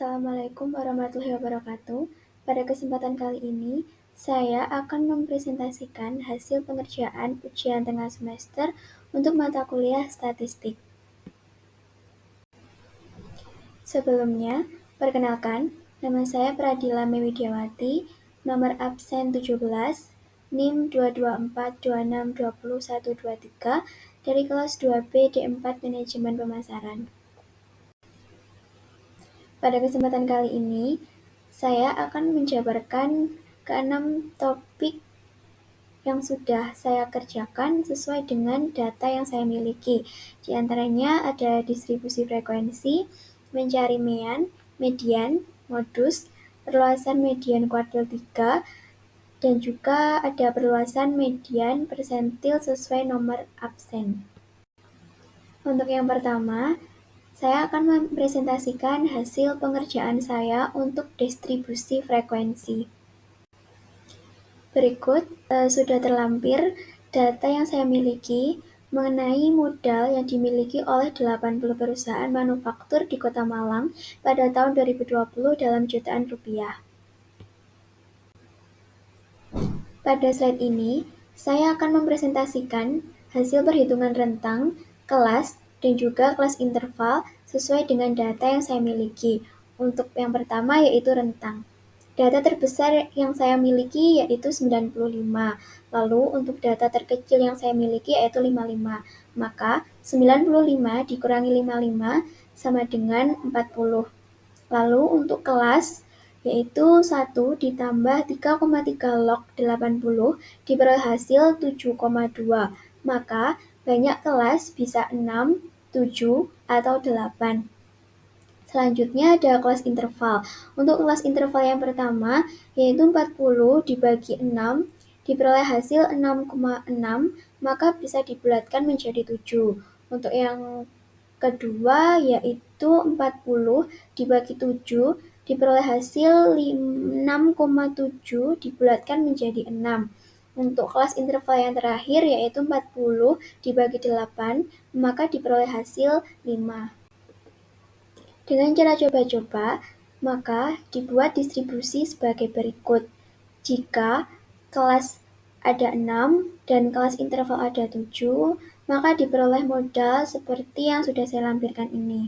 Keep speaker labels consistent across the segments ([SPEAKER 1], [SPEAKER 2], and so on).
[SPEAKER 1] Assalamualaikum warahmatullahi wabarakatuh. Pada kesempatan kali ini, saya akan mempresentasikan hasil pengerjaan ujian tengah semester untuk mata kuliah statistik. Sebelumnya, perkenalkan, nama saya Pradila Mewidiawati, nomor absen 17, NIM 22426202123 dari kelas 2B D4 Manajemen Pemasaran. Pada kesempatan kali ini, saya akan menjabarkan ke-6 topik yang sudah saya kerjakan sesuai dengan data yang saya miliki. Di antaranya ada distribusi frekuensi, mencari median, modus, perluasan median kuartil 3, dan juga ada perluasan median persentil sesuai nomor absen. Untuk yang pertama, saya akan mempresentasikan hasil pengerjaan saya untuk distribusi frekuensi. Berikut sudah terlampir data yang saya miliki mengenai modal yang dimiliki oleh 80 perusahaan manufaktur di Kota Malang pada tahun 2020 dalam jutaan rupiah. Pada slide ini, saya akan mempresentasikan hasil perhitungan rentang, kelas, dan juga kelas interval sesuai dengan data yang saya miliki. Untuk yang pertama yaitu rentang. Data terbesar yang saya miliki yaitu 95. Lalu untuk data terkecil yang saya miliki yaitu 55. Maka 95 dikurangi 55 sama dengan 40. Lalu untuk kelas yaitu 1 ditambah 3,3 log 80 diperoleh hasil 7,2. Maka banyak kelas bisa 6, 7, atau 8. Selanjutnya ada kelas interval. Untuk kelas interval yang pertama, yaitu 40 dibagi 6, diperoleh hasil 6,6, maka bisa dibulatkan menjadi 7. Untuk yang kedua, yaitu 40 dibagi 7, diperoleh hasil 6,7, dibulatkan menjadi 6. Untuk kelas interval yang terakhir, yaitu 40 dibagi 8, maka diperoleh hasil 5. Dengan cara coba-coba, maka dibuat distribusi sebagai berikut. Jika kelas ada 6 dan kelas interval ada 7, maka diperoleh modal seperti yang sudah saya lampirkan ini.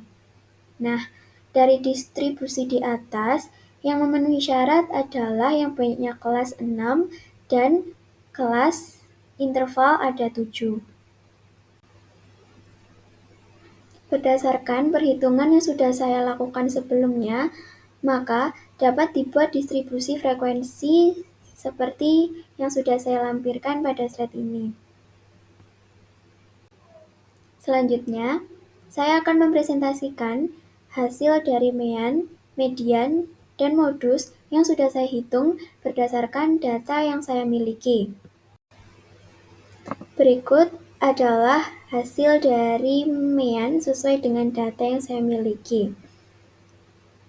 [SPEAKER 1] Nah, dari distribusi di atas, yang memenuhi syarat adalah yang banyaknya kelas 6 dan kelas interval ada 7. Berdasarkan perhitungan yang sudah saya lakukan sebelumnya, maka dapat dibuat distribusi frekuensi seperti yang sudah saya lampirkan pada slide ini. Selanjutnya, saya akan mempresentasikan hasil dari median, dan modus yang sudah saya hitung berdasarkan data yang saya miliki. Berikut adalah hasil dari mean sesuai dengan data yang saya miliki.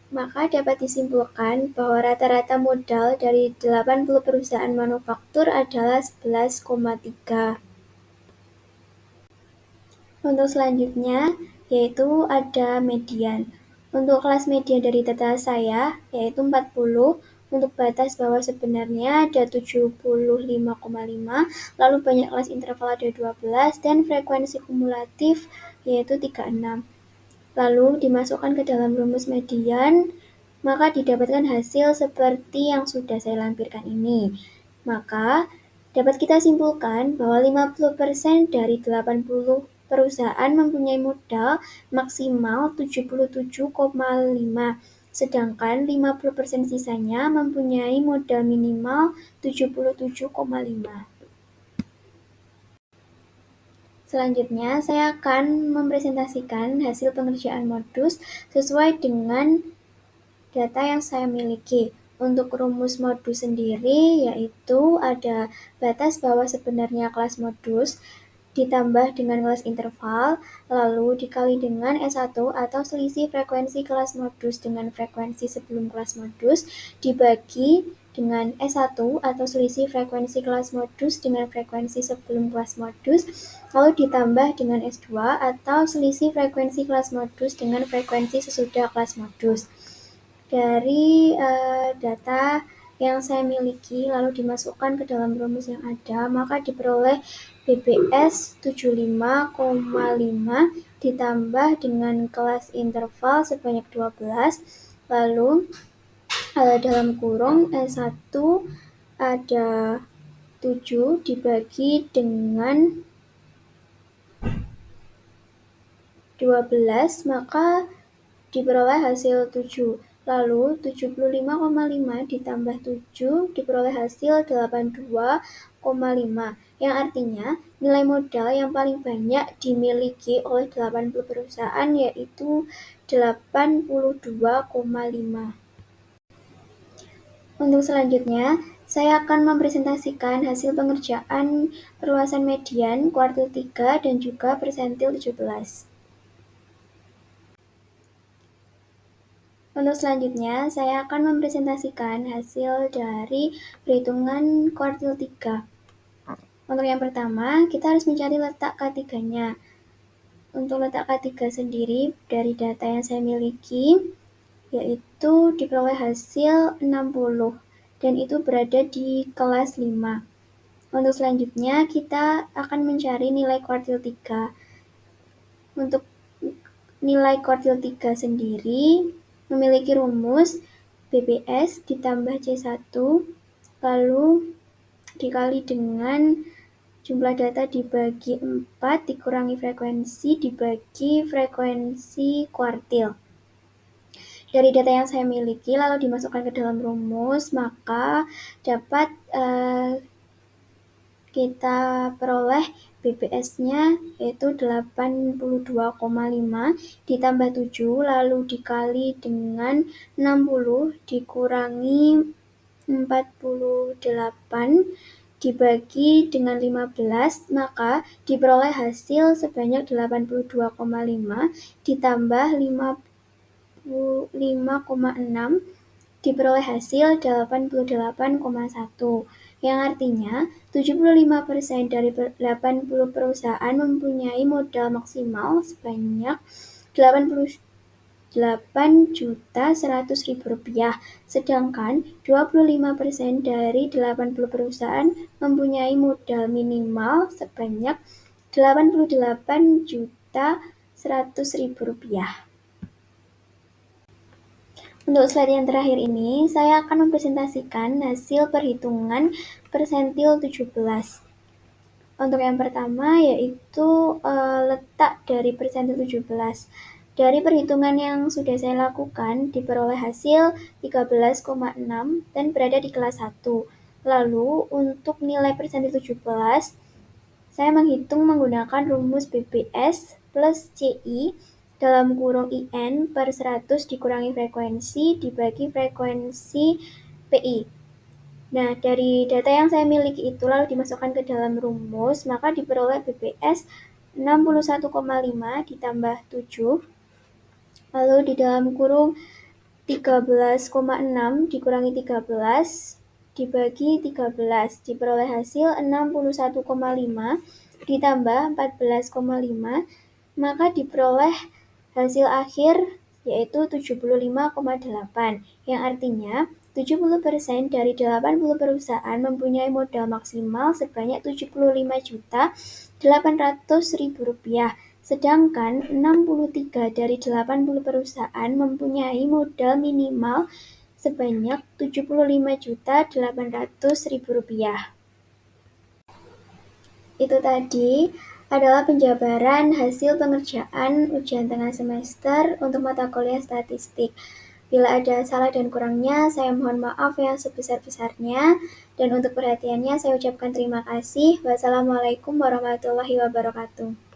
[SPEAKER 1] Maka dapat disimpulkan bahwa rata-rata modal dari 80 perusahaan manufaktur adalah 11,3. Untuk selanjutnya, yaitu ada median. Untuk kelas median dari data saya, yaitu 40, untuk batas bawah sebenarnya ada 75,5, lalu banyak kelas interval ada 12, dan frekuensi kumulatif yaitu 36. Lalu dimasukkan ke dalam rumus median, maka didapatkan hasil seperti yang sudah saya lampirkan ini. Maka dapat kita simpulkan bahwa 50% dari 80 perusahaan mempunyai modal maksimal 77,5, sedangkan 50% sisanya mempunyai modal minimal 77,5. Selanjutnya, saya akan mempresentasikan hasil pengerjaan modus sesuai dengan data yang saya miliki. Untuk rumus modus sendiri, yaitu ada batas bawah sebenarnya kelas modus, ditambah dengan kelas interval, lalu dikali dengan S1 atau selisih frekuensi kelas modus dengan frekuensi sebelum kelas modus, dibagi dengan S1 atau selisih frekuensi kelas modus dengan frekuensi sebelum kelas modus, lalu ditambah dengan S2 atau selisih frekuensi kelas modus dengan frekuensi sesudah kelas modus. dari data yang saya miliki lalu dimasukkan ke dalam rumus yang ada, maka diperoleh BPS 75,5 ditambah dengan kelas interval sebanyak 12, lalu dalam kurung S1 ada 7 dibagi dengan 12, maka diperoleh hasil 7. Lalu 75,5 ditambah 7 diperoleh hasil 82,5, yang artinya nilai modal yang paling banyak dimiliki oleh 80 perusahaan yaitu 82,5. Untuk selanjutnya, saya akan mempresentasikan hasil pengerjaan perluasan median kuartil 3 dan juga persentil 17. Untuk selanjutnya, saya akan mempresentasikan hasil dari perhitungan kuartil 3. Untuk yang pertama, kita harus mencari letak K3-nya. Untuk letak K3 sendiri, dari data yang saya miliki, yaitu diperoleh hasil 60, dan itu berada di kelas 5. Untuk selanjutnya, kita akan mencari nilai kuartil 3. Untuk nilai kuartil 3 sendiri memiliki rumus BPS ditambah C1, lalu dikali dengan jumlah data dibagi 4 dikurangi frekuensi dibagi frekuensi kuartil. Dari data yang saya miliki lalu dimasukkan ke dalam rumus, maka dapat kita peroleh BPS-nya yaitu 82,5 ditambah 7 lalu dikali dengan 60 dikurangi 48 dibagi dengan 15, maka diperoleh hasil sebanyak 82,5 ditambah 5,6 diperoleh hasil 88,1, yang artinya 75% dari 80 perusahaan mempunyai modal maksimal sebanyak 88.100.000 rupiah, sedangkan 25% dari 80 perusahaan mempunyai modal minimal sebanyak 88.100.000 rupiah. Untuk slide yang terakhir ini, saya akan mempresentasikan hasil perhitungan persentil 17. Untuk yang pertama yaitu letak dari persentil 17. Dari perhitungan yang sudah saya lakukan, diperoleh hasil 13,6 dan berada di kelas 1. Lalu, untuk nilai persentil 17, saya menghitung menggunakan rumus BPS plus CI dalam kurung IN per 100 dikurangi frekuensi dibagi frekuensi PI. Nah, dari data yang saya miliki itu lalu dimasukkan ke dalam rumus, maka diperoleh BPS 61,5 ditambah 7, lalu di dalam kurung 13,6 dikurangi 13 dibagi 13, diperoleh hasil 61,5 ditambah 14,5, maka diperoleh hasil akhir yaitu 75,8, yang artinya 70% dari 80 perusahaan mempunyai modal maksimal sebanyak 75.800.000 rupiah, sedangkan 63 dari 80 perusahaan mempunyai modal minimal sebanyak 75.800.000 rupiah. Itu tadi adalah penjabaran hasil pengerjaan ujian tengah semester untuk mata kuliah statistik. Bila ada salah dan kurangnya, saya mohon maaf yang sebesar-besarnya. Dan untuk perhatiannya, saya ucapkan terima kasih. Wassalamualaikum warahmatullahi wabarakatuh.